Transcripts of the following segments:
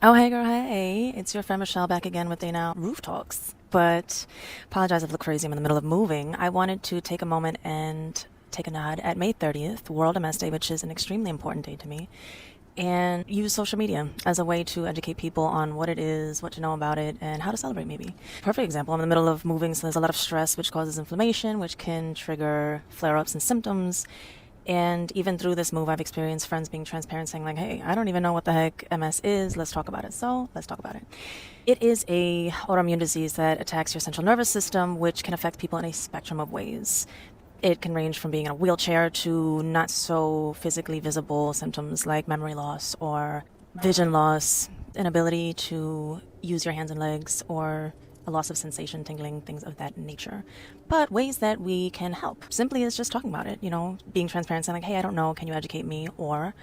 Oh, hey girl, hey. It's your friend Michelle back again with Day Now Roof Talks. But apologize if I look crazy. I'm in the middle of moving. I wanted to take a moment and take a nod at May 30th, World MS Day, which is an extremely important day to me, and use social media as a way to educate people on what it is, what to know about it, and how to celebrate maybe. Perfect example. I'm in the middle of moving, so there's a lot of stress, which causes inflammation, which can trigger flare-ups and symptoms. And even through this move, I've experienced friends being transparent, saying, like, hey, I don't even know what the heck MS is. Let's talk about it. So let's talk about it. It is a autoimmune disease that attacks your central nervous system, which can affect people in a spectrum of ways. It can range from being in a wheelchair to not so physically visible symptoms like memory loss or vision loss, inability to use your hands and legs, or a loss of sensation, tingling, things of that nature. But ways that we can help simply is just talking about it, being transparent, saying like, hey, I don't know, can you educate me? Or,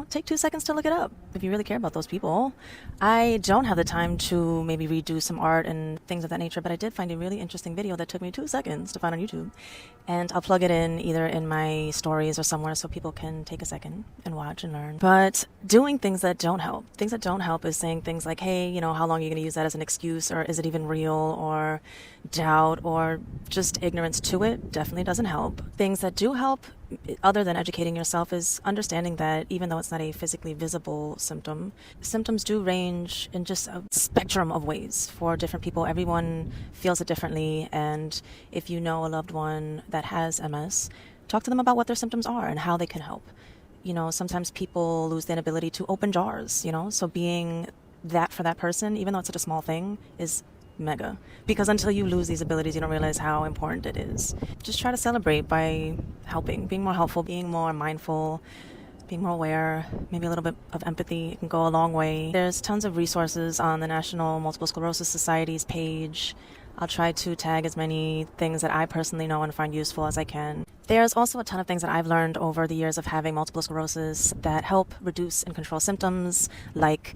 take 2 seconds to look it up if you really care about those people. I don't have the time to maybe redo some art and things of that nature, but I did find a really interesting video that took me 2 seconds to find on YouTube. And I'll plug it in either in my stories or somewhere so people can take a second and watch and learn. But doing things that don't help. Things that don't help is saying things like, hey, how long are you going to use that as an excuse? Or is it even real? Or doubt or just ignorance to it definitely doesn't help. Things that do help, other than educating yourself, is understanding that even though it's not a physically visible symptom, symptoms do range in just a spectrum of ways for different people. Everyone feels it differently. And if you know a loved one that has MS, talk to them about what their symptoms are and how they can help. Sometimes people lose the inability to open jars, so being that for that person, even though it's such a small thing, is mega. Because until you lose these abilities, you don't realize how important it is. Just try to celebrate by helping, being more helpful, being more mindful, being more aware, maybe a little bit of empathy. It can go a long way. There's tons of resources on the National Multiple Sclerosis Society's page. I'll try to tag as many things that I personally know and find useful as I can. There's also a ton of things that I've learned over the years of having multiple sclerosis that help reduce and control symptoms, like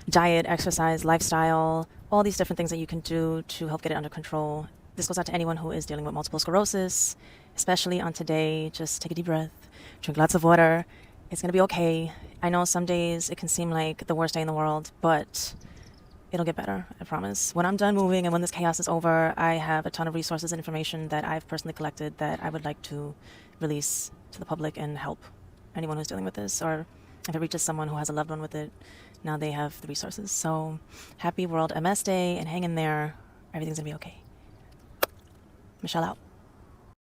diet, exercise, lifestyle, all these different things that you can do to help get it under control. This goes out to anyone who is dealing with multiple sclerosis, especially on today. Just take a deep breath, drink lots of water. It's going to be okay. I know some days it can seem like the worst day in the world, but it'll get better, I promise. When I'm done moving and when this chaos is over, I have a ton of resources and information that I've personally collected that I would like to release to the public and help anyone who's dealing with this, or if it reaches someone who has a loved one with it, now they have the resources. So happy World MS Day, and hang in there. Everything's gonna be okay. Michelle out.